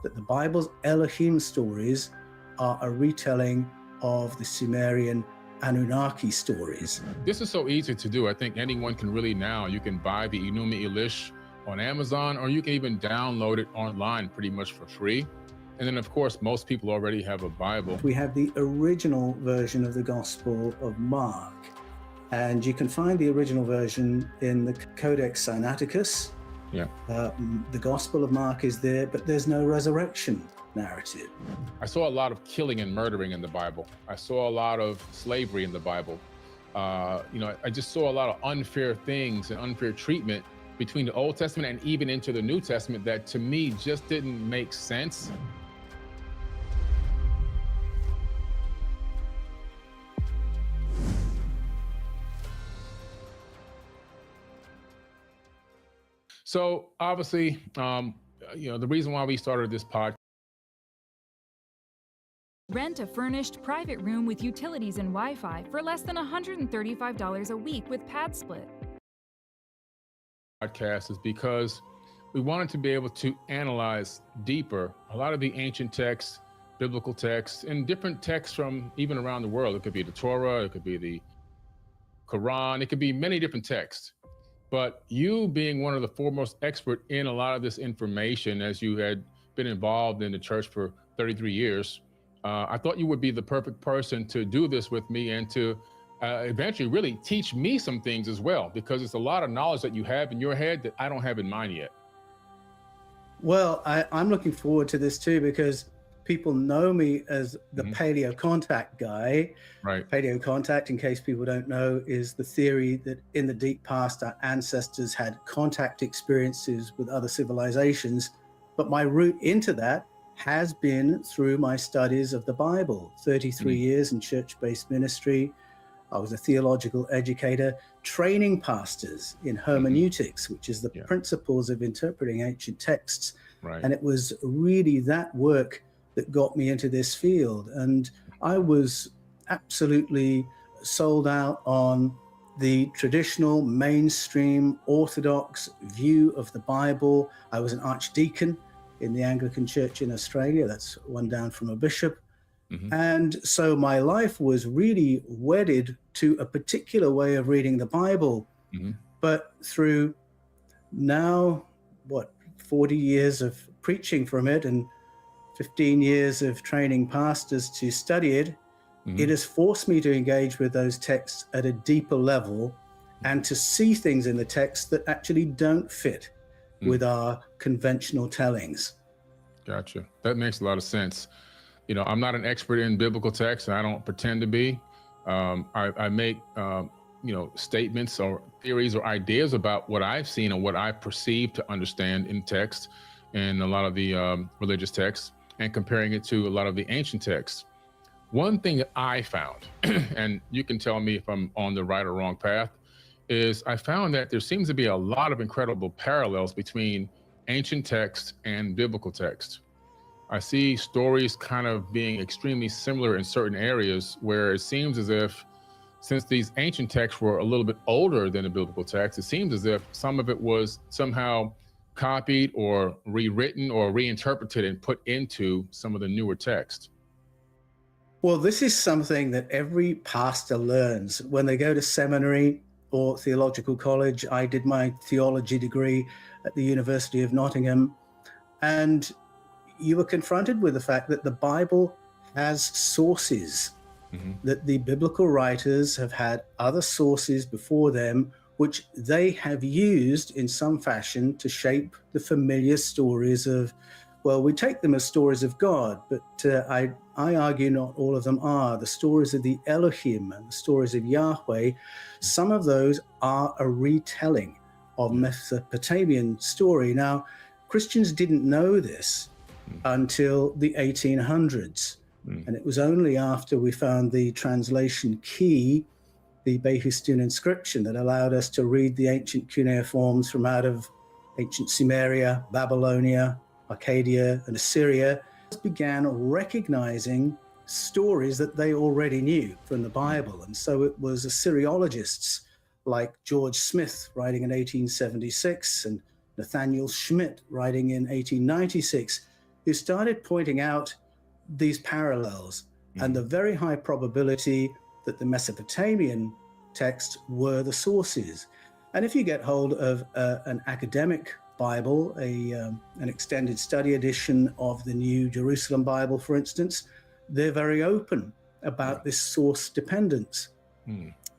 that the Bible's Elohim stories are a retelling of the Sumerian Anunnaki stories. This is so easy to do. I think anyone can really now. You can buy the Enuma Elish on Amazon, or you can even download it online pretty much for free. And then, of course, most people already have a Bible. We have the original version of the Gospel of Mark, and you can find the original version in the Codex Sinaiticus. Yeah. The Gospel of Mark is there, but there's no resurrection narrative. I saw a lot of killing and murdering in the Bible. I saw a lot of slavery in the Bible. I just saw a lot of unfair things and unfair treatment between the Old Testament and even into the New Testament that to me just didn't make sense. So obviously, the reason why we started this podcast. Rent a furnished private room with utilities and Wi-Fi for less than $135 a week with Pad Split. Podcast is because we wanted to be able to analyze deeper a lot of the ancient texts, biblical texts, and different texts from even around the world. It could be the Torah, it could be the Quran, it could be many different texts. But you being one of the foremost expert in a lot of this information, as you had been involved in the church for 33 years, I thought you would be the perfect person to do this with me and to eventually really teach me some things as well, because it's a lot of knowledge that you have in your head that I don't have in mine yet. Well, I'm looking forward to this too, because people know me as the paleo contact guy. Right. Paleo contact, in case people don't know, is the theory that in the deep past, our ancestors had contact experiences with other civilizations. But my route into that has been through my studies of the Bible. 33 years in church-based ministry. I was a theological educator, training pastors in hermeneutics, which is the principles of interpreting ancient texts. Right. And it was really that work that got me into this field. And I was absolutely sold out on the traditional, mainstream, orthodox view of the Bible. I was an archdeacon in the Anglican Church in Australia. That's one down from a bishop. And so my life was really wedded to a particular way of reading the Bible. But through now, 40 years of preaching from it and 15 years of training pastors to study it, it has forced me to engage with those texts at a deeper level and to see things in the text that actually don't fit with our conventional tellings. Gotcha. That makes a lot of sense. I'm not an expert in biblical text, and I don't pretend to be. I make, statements or theories or ideas about what I've seen and what I perceive to understand in text and a lot of the religious texts, and comparing it to a lot of the ancient texts. One thing that I found, and you can tell me if I'm on the right or wrong path, is I found that there seems to be a lot of incredible parallels between ancient text and biblical text. I see stories kind of being extremely similar in certain areas, where it seems as if, since these ancient texts were a little bit older than the biblical text, it seems as if some of it was somehow copied or rewritten or reinterpreted and put into some of the newer text. Well, this is something that every pastor learns when they go to seminary or theological college. I did my theology degree at the University of Nottingham, and you were confronted with the fact that the Bible has sources, that the biblical writers have had other sources before them, which they have used in some fashion to shape the familiar stories of, well, we take them as stories of God, but I argue not all of them are. The stories of the Elohim and the stories of Yahweh, some of those are a retelling of Mesopotamian story. Now, Christians didn't know this until the 1800s. And it was only after we found the translation key, the Behistun inscription, that allowed us to read the ancient cuneiforms from out of ancient Sumeria, Babylonia, Arcadia, and Assyria, began recognizing stories that they already knew from the Bible. And so it was Assyriologists like George Smith writing in 1876 and Nathaniel Schmidt writing in 1896 who started pointing out these parallels and the very high probability that the Mesopotamian texts were the sources. And if you get hold of an academic Bible, an extended study edition of the New Jerusalem Bible, for instance, they're very open about this source dependence.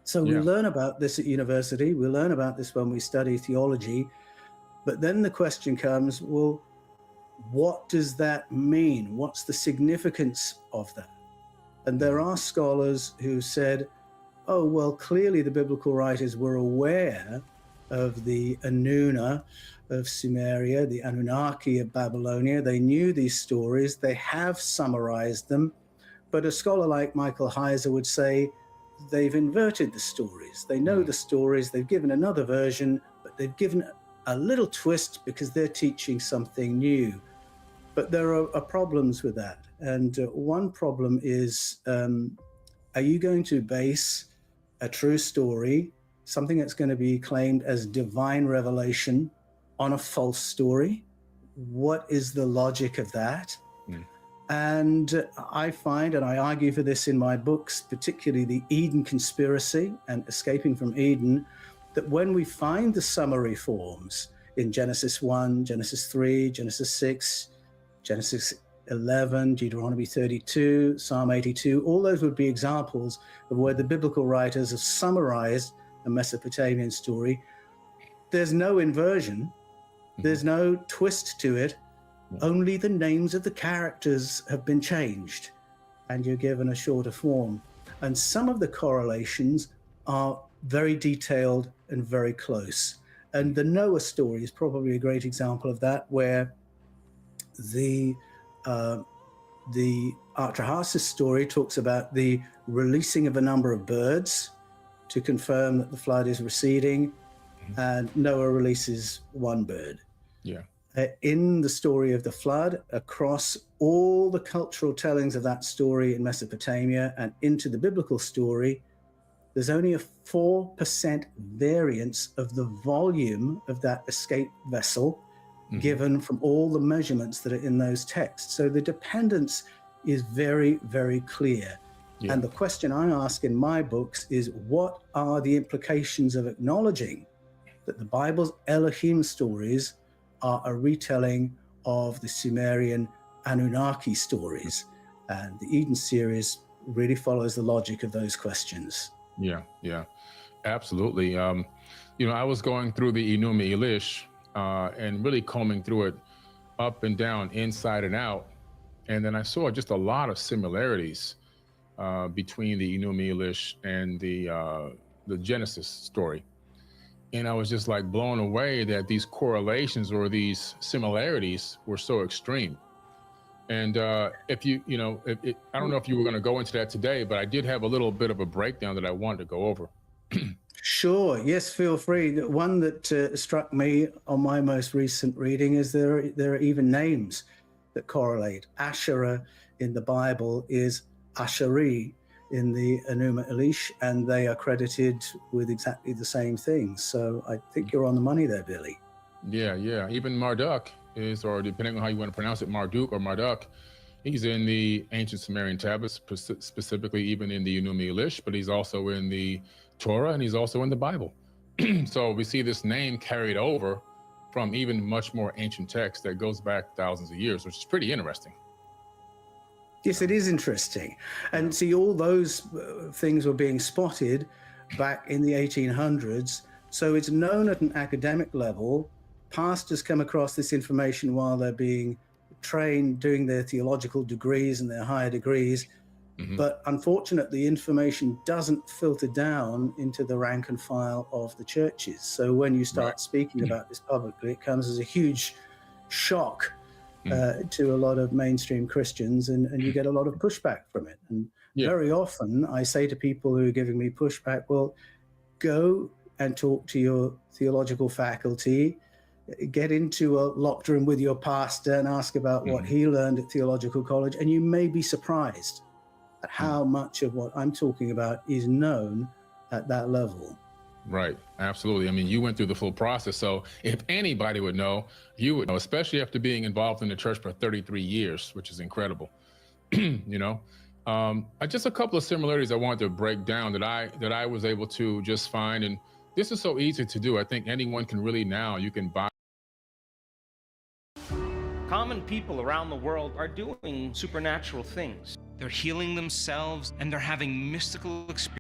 So we learn about this at university, we learn about this when we study theology, but then the question comes, well, what does that mean? What's the significance of that? And there are scholars who said, oh, well, clearly the biblical writers were aware of the Anuna of Sumeria, the Anunnaki of Babylonia. They knew these stories. They have summarized them. But a scholar like Michael Heiser would say they've inverted the stories. They know the stories. They've given another version, but they've given a little twist because they're teaching something new. But there are problems with that. And one problem is, are you going to base a true story, something that's going to be claimed as divine revelation, on a false story? What is the logic of that? And I find, and I argue for this in my books, particularly the Eden Conspiracy and Escaping from Eden, that when we find the summary forms in Genesis 1, Genesis 3, Genesis 6, Genesis 11, Deuteronomy 32, Psalm 82, all those would be examples of where the biblical writers have summarized a Mesopotamian story. There's no inversion, there's no twist to it, only the names of the characters have been changed and you're given a shorter form. And some of the correlations are very detailed and very close. And the Noah story is probably a great example of that, where the Artaxerxes story talks about the releasing of a number of birds to confirm that the flood is receding, and Noah releases one bird. In the story of the flood, across all the cultural tellings of that story in Mesopotamia and into the biblical story, there's only a 4% variance of the volume of that escape vessel given from all the measurements that are in those texts. So the dependence is very, very clear. And the question I ask in my books is, what are the implications of acknowledging that the Bible's Elohim stories are a retelling of the Sumerian Anunnaki stories? And the Eden series really follows the logic of those questions. Yeah, absolutely. I was going through the Enuma Elish and really combing through it up and down, inside and out. And then I saw just a lot of similarities between the Enuma Elish and the Genesis story. And I was just like blown away that these correlations or these similarities were so extreme. And if I don't know if you were going to go into that today, but I did have a little bit of a breakdown that I wanted to go over. Sure. Yes, feel free. The one that struck me on my most recent reading is there are even names that correlate. Asherah in the Bible is Asheri in the Enuma Elish, and they are credited with exactly the same things. So I think you're on the money there, Billy. Yeah. Even Marduk is, or depending on how you want to pronounce it, Marduk or Marduk, he's in the ancient Sumerian tablets, specifically even in the Enuma Elish, but he's also in the Torah and he's also in the Bible. So we see this name carried over from even much more ancient text that goes back thousands of years, which is pretty interesting. Yes, it is interesting. And see, all those things were being spotted back in the 1800s. So it's known at an academic level. Pastors come across this information while they're being trained, doing their theological degrees and their higher degrees. But unfortunately, information doesn't filter down into the rank and file of the churches. So when you start speaking about this publicly, it comes as a huge shock to a lot of mainstream Christians, and you get a lot of pushback from it. And very often I say to people who are giving me pushback, well, go and talk to your theological faculty, get into a locked room with your pastor and ask about what he learned at theological college, and you may be surprised at how much of what I'm talking about is known at that level. Right. Absolutely. I mean, you went through the full process. So if anybody would know, you would know, especially after being involved in the church for 33 years, which is incredible. you know, just a couple of similarities I wanted to break down that I was able to just find. And this is so easy to do. I think anyone can really now, you can buy. Common people around the world are doing supernatural things. They're healing themselves and they're having mystical experiences.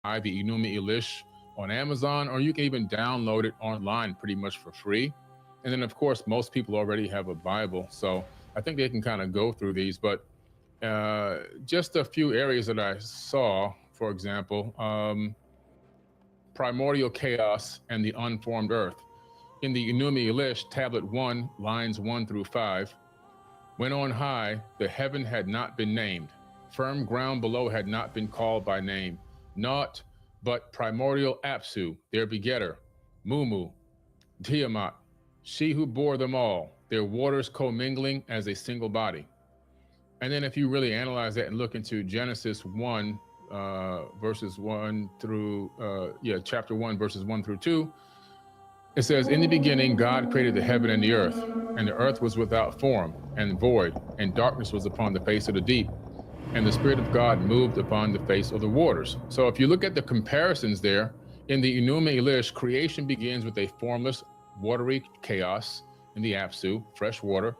The Enuma Elish on Amazon, or you can even download it online pretty much for free. And then, of course, most people already have a Bible, so I think they can kind of go through these. But just a few areas that I saw, for example, primordial chaos and the unformed earth. In the Enuma Elish, tablet 1, lines 1 through 5, when on high, the heaven had not been named, firm ground below had not been called by name, naught but primordial Apsu, their begetter, Mumu, Tiamat, she who bore them all, their waters commingling as a single body. And then if you really analyze that and look into Genesis 1, verses 1 through, chapter 1, verses 1 through 2, it says, in the beginning, God created the heaven and the earth was without form and void, and darkness was upon the face of the deep. And the Spirit of God moved upon the face of the waters. So if you look at the comparisons there, in the Enuma Elish, creation begins with a formless, watery chaos in the Apsu, fresh water,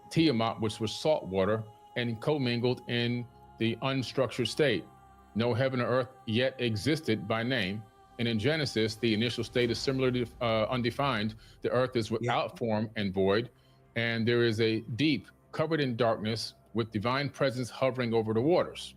Tiamat, which was salt water, and commingled in the unstructured state. No heaven or earth yet existed by name. And in Genesis, the initial state is similarly undefined. The earth is without form and void, and there is a deep covered in darkness with divine presence hovering over the waters.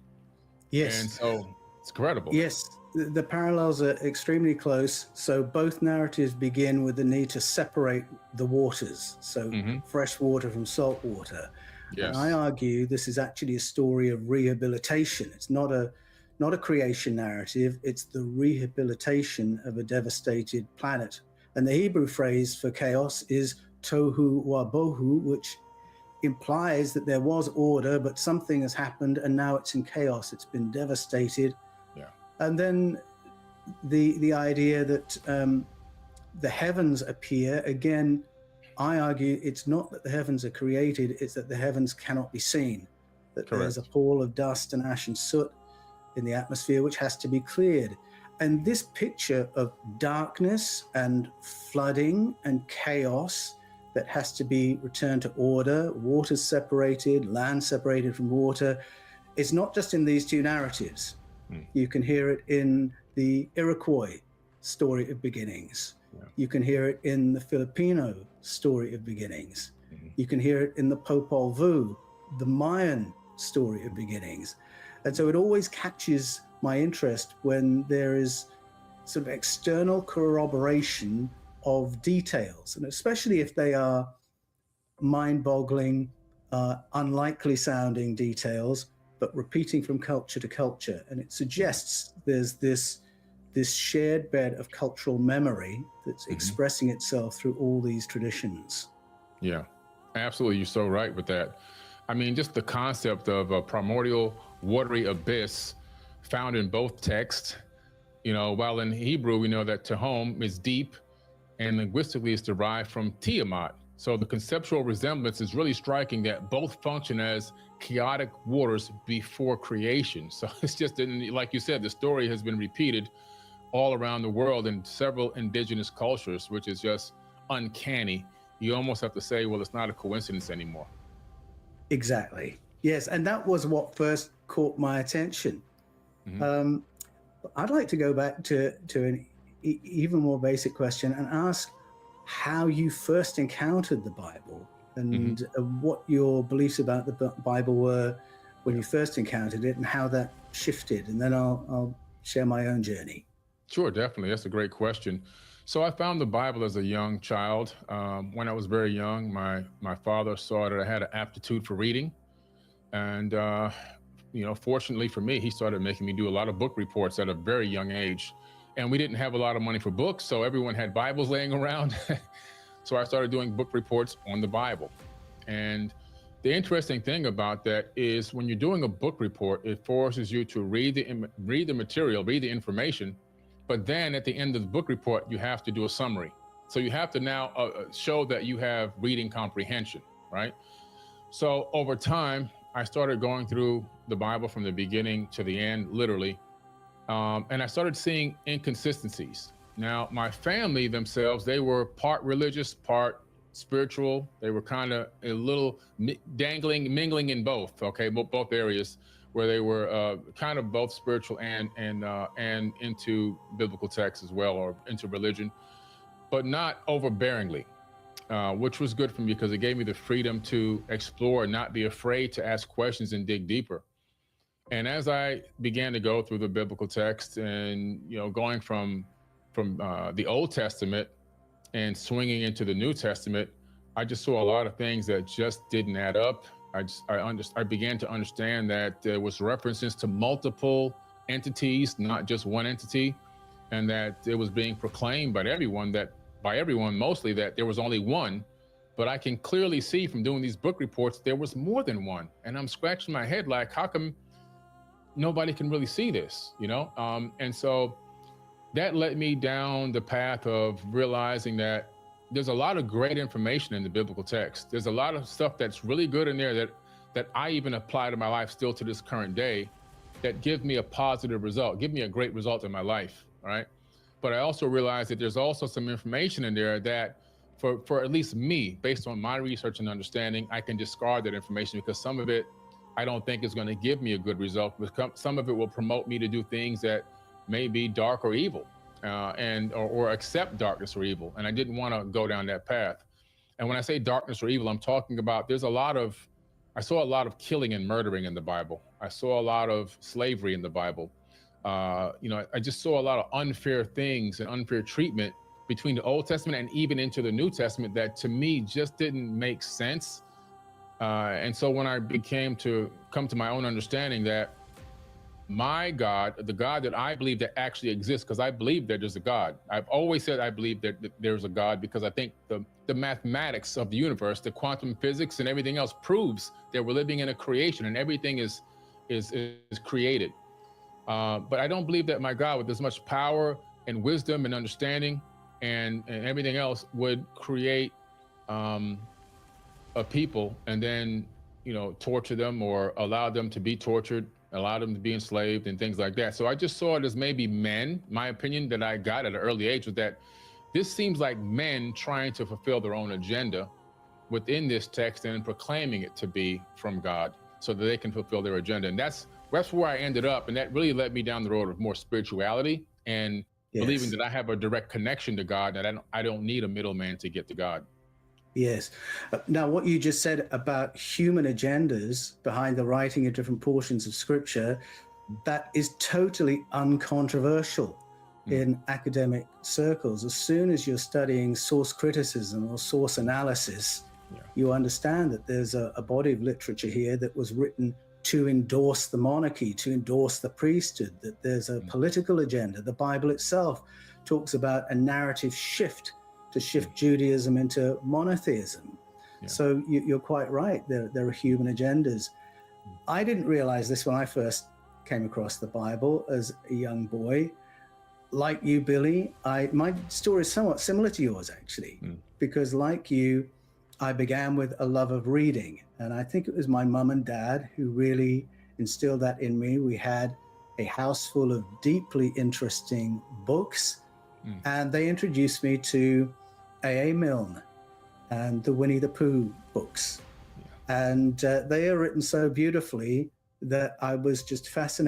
Yes. And so it's incredible. Yes, the parallels are extremely close. So both narratives begin with the need to separate the waters. So fresh water from salt water. Yes. And I argue this is actually a story of rehabilitation. It's not a creation narrative. It's the rehabilitation of a devastated planet. And the Hebrew phrase for chaos is tohu wabohu, which implies that there was order, but something has happened and now it's in chaos. It's been devastated. Yeah. And then the idea that the heavens appear, again, I argue it's not that the heavens are created, it's that the heavens cannot be seen. That Correct. There's a pall of dust and ash and soot in the atmosphere which has to be cleared. And this picture of darkness and flooding and chaos that has to be returned to order, water separated, land separated from water. It's not just in these two narratives. You can hear it in the Iroquois story of beginnings. Yeah. You can hear it in the Filipino story of beginnings. You can hear it in the Popol Vuh, the Mayan story of beginnings. And so it always catches my interest when there is sort of external corroboration of details, and especially if they are mind-boggling, unlikely sounding details, but repeating from culture to culture. And it suggests there's this shared bed of cultural memory that's expressing itself through all these traditions. Yeah, absolutely. You're so right with that. I mean, just the concept of a primordial watery abyss found in both texts, while in Hebrew, we know that Tehom is deep, and linguistically it's derived from Tiamat. So the conceptual resemblance is really striking, that both function as chaotic waters before creation. So it's just, like you said, the story has been repeated all around the world in several indigenous cultures, which is just uncanny. You almost have to say, well, it's not a coincidence anymore. Exactly. Yes, and that was what first caught my attention. I'd like to go back to an even more basic question and ask how you first encountered the Bible and what your beliefs about the Bible were when you first encountered it and how that shifted. And then I'll share my own journey. Sure, definitely. That's a great question. So I found the Bible as a young child. When I was very young, my father saw that I had an aptitude for reading. And, fortunately for me, he started making me do a lot of book reports at a very young age. And we didn't have a lot of money for books, so everyone had Bibles laying around. So I started doing book reports on the Bible. And The interesting thing about that is when you're doing a book report, it forces you to read the material, read the information, but then at the end of the book report, you have to do a summary. So you have to now show that you have reading comprehension, right? So over time, I started going through the Bible from the beginning to the end, literally, and I started seeing inconsistencies. Now, my family themselves, they were part religious, part spiritual. They were kind of a little mingling in both, okay, both areas, where they were kind of both spiritual and into biblical texts as well, or into religion, but not overbearingly, which was good for me because it gave me the freedom to explore and not be afraid to ask questions and dig deeper. And as I began to go through the biblical text and, going from the Old Testament and swinging into the New Testament, I just saw a lot of things that just didn't add up. I began to understand that there was references to multiple entities, not just one entity, and that it was being proclaimed by everyone mostly, that there was only one. But I can clearly see from doing these book reports, there was more than one. And I'm scratching my head like, how come nobody can really see this, And so that led me down the path of realizing that there's a lot of great information in the biblical text. There's a lot of stuff that's really good in there that I even apply to my life still to this current day, that give me a positive result, give me a great result in my life, all right? But I also realized that there's also some information in there that for at least me, based on my research and understanding, I can discard that information because some of it I don't think is going to give me a good result. Some of it will promote me to do things that may be dark or evil, or accept darkness or evil. And I didn't want to go down that path. And when I say darkness or evil, I'm talking about I saw a lot of killing and murdering in the Bible. I saw a lot of slavery in the Bible. I just saw a lot of unfair things and unfair treatment between the Old Testament and even into the New Testament that to me just didn't make sense. And so when I became to come to my own understanding that my God, the God that I believe that actually exists, because I believe that there's a God. I've always said I believe that there's a God because I think the mathematics of the universe, the quantum physics and everything else proves that we're living in a creation and everything is created. But I don't believe that my God, with as much power and wisdom and understanding and everything else, would create a people and then, torture them or allow them to be tortured, allow them to be enslaved and things like that. So I just saw it as maybe men. My opinion that I got at an early age was that this seems like men trying to fulfill their own agenda within this text and proclaiming it to be from God so that they can fulfill their agenda. And that's where I ended up. And that really led me down the road of more spirituality and believing that I have a direct connection to God, that I don't need a middleman to get to God. Yes. Now, what you just said about human agendas behind the writing of different portions of Scripture, that is totally uncontroversial in academic circles. As soon as you're studying source criticism or source analysis, you understand that there's a body of literature here that was written to endorse the monarchy, to endorse the priesthood, that there's a political agenda. The Bible itself talks about a narrative shift to shift Judaism into monotheism. So you're quite right. There are human agendas. I didn't realize this when I first came across the Bible as a young boy. Like you, Billy, my story is somewhat similar to yours, actually, because like you, I began with a love of reading. And I think it was my mom and dad who really instilled that in me. We had a house full of deeply interesting books. And they introduced me to A.A. Milne and the Winnie the Pooh books. And they are written so beautifully that I was just fascinated